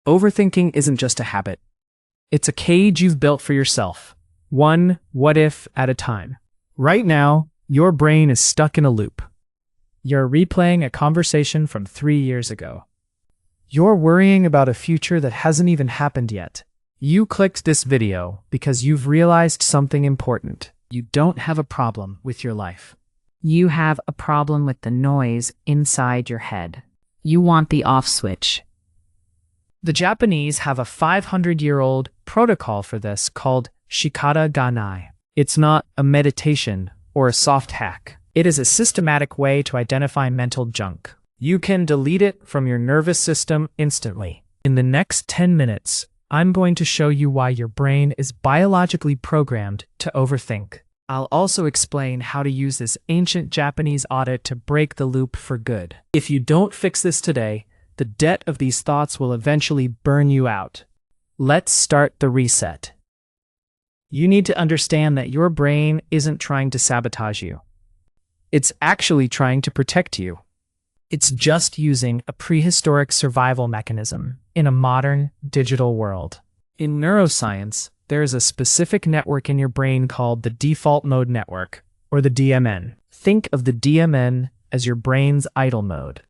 Overthinking isn't just a habit. It's a cage you've built for yourself, one what if at a time. Right now, your brain is stuck in a loop. You're replaying a conversation from 3 years ago. You're worrying about a future that hasn't even happened yet. You clicked this video because you've realized something important. You don't have a problem with your life. You have a problem with the noise inside your head. You want the off switch. The Japanese have a 500-year-old protocol for this called Shikata Ga Nai. It's not a meditation or a soft hack. It is a systematic way to identify mental junk. You can delete it from your nervous system instantly. In the next 10 minutes, I'm going to show you why your brain is biologically programmed to overthink. I'll also explain how to use this ancient Japanese audit to break the loop for good. If you don't fix this today, the debt of these thoughts will eventually burn you out. Let's start the reset. You need to understand that your brain isn't trying to sabotage you. It's actually trying to protect you. It's just using a prehistoric survival mechanism in a modern digital world. In neuroscience, there is a specific network in your brain called the default mode network, or the DMN. Think of the DMN as your brain's idle mode.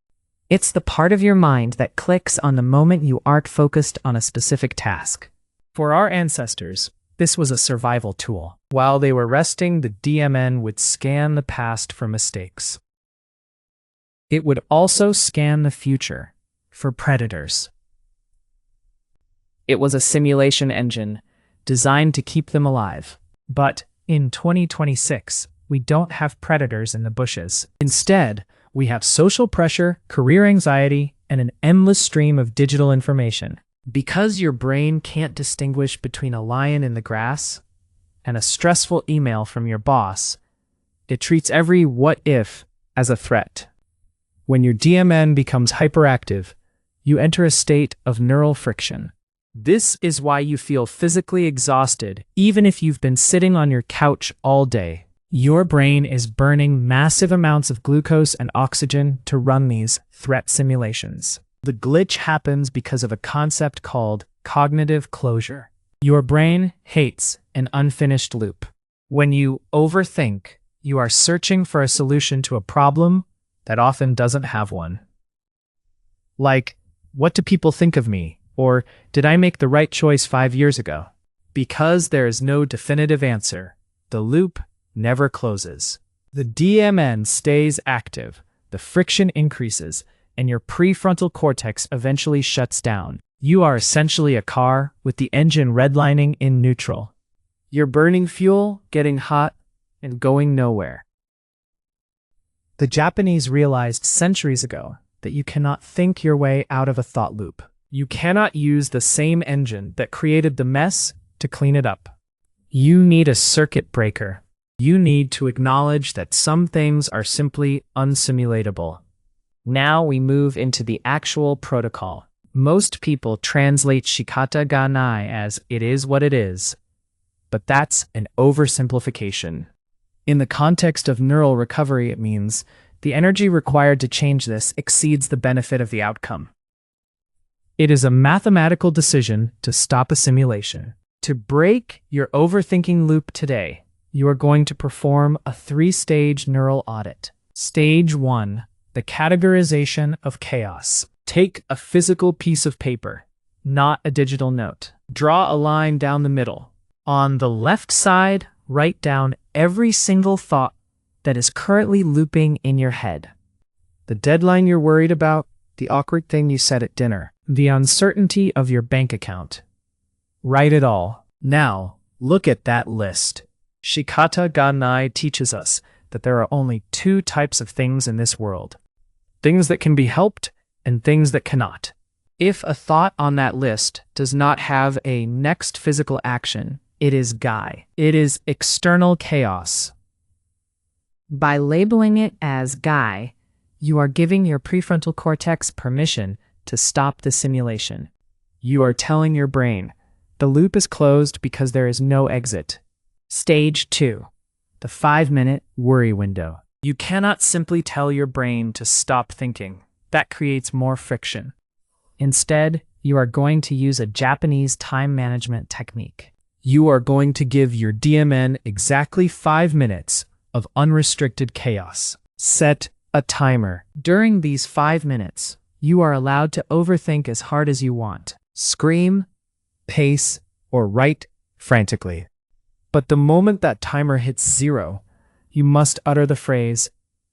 It's the part of your mind that clicks on the moment you aren't focused on a specific task. For our ancestors, this was a survival tool. While they were resting, the DMN would scan the past for mistakes. It would also scan the future for predators. It was a simulation engine designed to keep them alive. But in 2026, we don't have predators in the bushes. Instead, we have social pressure, career anxiety, and an endless stream of digital information. Because your brain can't distinguish between a lion in the grass and a stressful email from your boss, it treats every what if as a threat. When your DMN becomes hyperactive, you enter a state of neural friction. This is why you feel physically exhausted, even if you've been sitting on your couch all day. Your brain is burning massive amounts of glucose and oxygen to run these threat simulations. The glitch happens because of a concept called cognitive closure. Your brain hates an unfinished loop. When you overthink, you are searching for a solution to a problem that often doesn't have one. Like, what do people think of me? Or, did I make the right choice 5 years ago? Because there is no definitive answer, the loop never closes. The DMN stays active, the friction increases, and your prefrontal cortex eventually shuts down. You are essentially a car with the engine redlining in neutral. You're burning fuel, getting hot, and going nowhere. The Japanese realized centuries ago that you cannot think your way out of a thought loop. You cannot use the same engine that created the mess to clean it up. You need a circuit breaker. You need to acknowledge that some things are simply unsimulatable. Now we move into the actual protocol. Most people translate Shikata Ga Nai as "it is what it is," but that's an oversimplification. In the context of neural recovery, it means the energy required to change this exceeds the benefit of the outcome. It is a mathematical decision to stop a simulation. To break your overthinking loop today, you are going to perform a 3-stage neural audit. Stage 1, the categorization of chaos. Take a physical piece of paper, not a digital note. Draw a line down the middle. On the left side, write down every single thought that is currently looping in your head. The deadline you're worried about, the awkward thing you said at dinner, the uncertainty of your bank account. Write it all. Now, look at that list. Shikata Ga Nai teaches us that there are only 2 types of things in this world. Things that can be helped and things that cannot. If a thought on that list does not have a next physical action, it is Gai. It is external chaos. By labeling it as Gai, you are giving your prefrontal cortex permission to stop the simulation. You are telling your brain, the loop is closed because there is no exit. Stage 2, the 5-minute worry window. You cannot simply tell your brain to stop thinking. That creates more friction. Instead, you are going to use a Japanese time management technique. You are going to give your DMN exactly 5 minutes of unrestricted chaos. Set a timer. During these 5 minutes, you are allowed to overthink as hard as you want. Scream, pace, or write frantically. But the moment that timer hits 0, you must utter the phrase,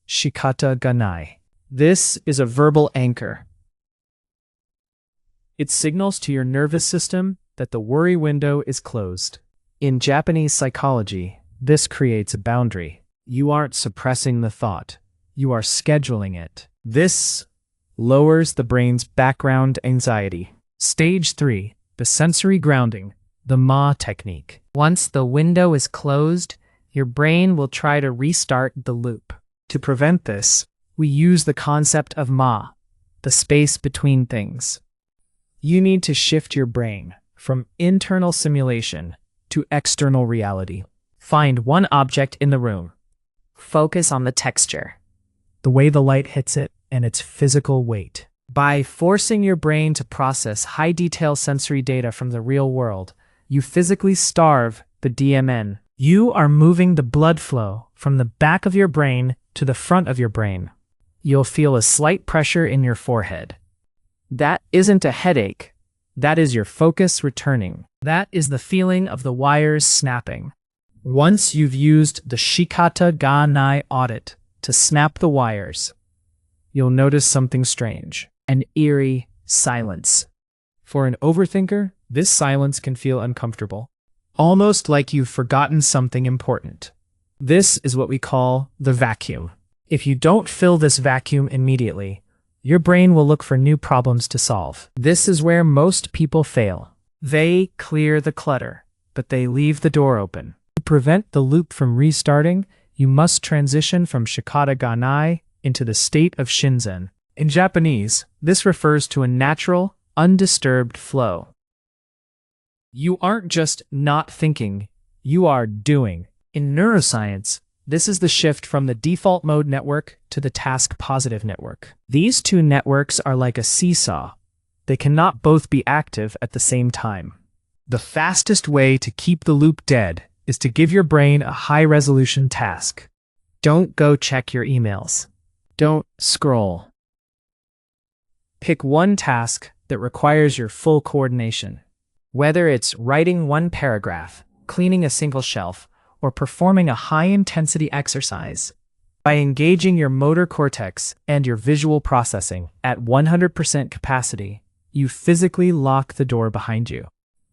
Shikata Ga Nai. This is a verbal anchor. It signals to your nervous system that the worry window is closed. In Japanese psychology, this creates a boundary. You aren't suppressing the thought. You are scheduling it. This lowers the brain's background anxiety. Stage 3, the sensory grounding, the Ma technique. Once the window is closed, your brain will try to restart the loop. To prevent this, we use the concept of Ma, the space between things. You need to shift your brain from internal simulation to external reality. Find one object in the room. Focus on the texture, the way the light hits it, and its physical weight. By forcing your brain to process high-detail sensory data from the real world, you physically starve the DMN. You are moving the blood flow from the back of your brain to the front of your brain. You'll feel a slight pressure in your forehead. That isn't a headache. That is your focus returning. That is the feeling of the wires snapping. Once you've used the Shikata Ga Nai audit to snap the wires, you'll notice something strange. An eerie silence. For an overthinker, this silence can feel uncomfortable, almost like you've forgotten something important. This is what we call the vacuum. If you don't fill this vacuum immediately, your brain will look for new problems to solve. This is where most people fail. They clear the clutter, but they leave the door open. To prevent the loop from restarting, you must transition from Shikata Ga Nai into the state of Shinzen. In Japanese, this refers to a natural, undisturbed flow. You aren't just not thinking, you are doing. In neuroscience, this is the shift from the default mode network to the task-positive network. These two networks are like a seesaw. They cannot both be active at the same time. The fastest way to keep the loop dead is to give your brain a high-resolution task. Don't go check your emails. Don't scroll. Pick one task that requires your full coordination. Whether it's writing one paragraph, cleaning a single shelf, or performing a high-intensity exercise. By engaging your motor cortex and your visual processing at 100% capacity, you physically lock the door behind you.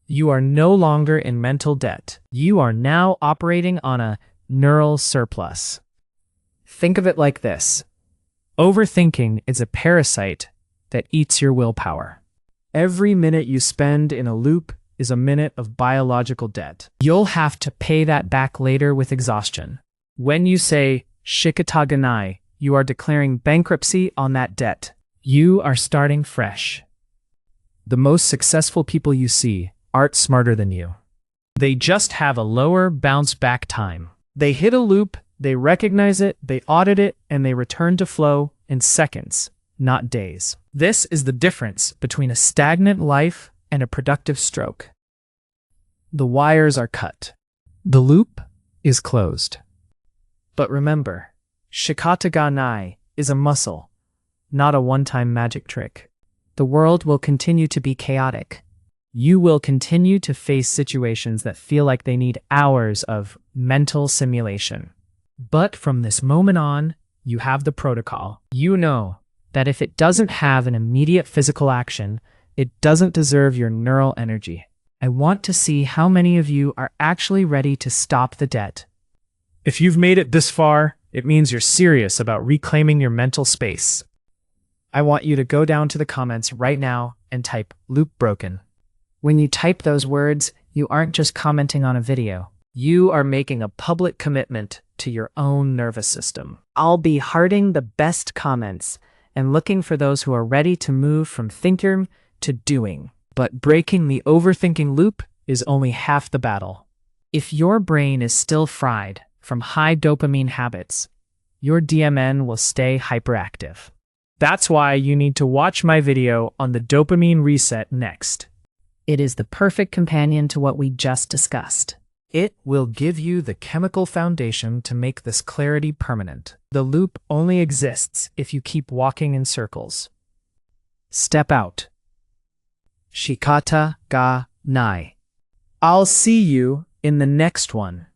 You are no longer in mental debt. You are now operating on a neural surplus. Think of it like this. Overthinking is a parasite that eats your willpower. Every minute you spend in a loop is a minute of biological debt. You'll have to pay that back later with exhaustion. When you say Shikata Ga Nai, you are declaring bankruptcy on that debt. You are starting fresh. The most successful people you see aren't smarter than you. They just have a lower bounce-back time. They hit a loop, they recognize it, they audit it, and they return to flow in seconds, not days. This is the difference between a stagnant life and a productive stroke. The wires are cut. The loop is closed. But remember, Shikata Ga Nai is a muscle, not a one-time magic trick. The world will continue to be chaotic. You will continue to face situations that feel like they need hours of mental simulation. But from this moment on, you have the protocol. You know that if it doesn't have an immediate physical action, it doesn't deserve your neural energy. I want to see how many of you are actually ready to stop the debt. If you've made it this far, it means you're serious about reclaiming your mental space. I want you to go down to the comments right now and type "loop broken." When you type those words, you aren't just commenting on a video. You are making a public commitment to your own nervous system. I'll be hearting the best comments and looking for those who are ready to move from thinker to doing. But breaking the overthinking loop is only half the battle. If your brain is still fried from high dopamine habits, your DMN will stay hyperactive. That's why you need to watch my video on the dopamine reset next. It is the perfect companion to what we just discussed. It will give you the chemical foundation to make this clarity permanent. The loop only exists if you keep walking in circles. Step out. Shikata Ga Nai. I'll see you in the next one.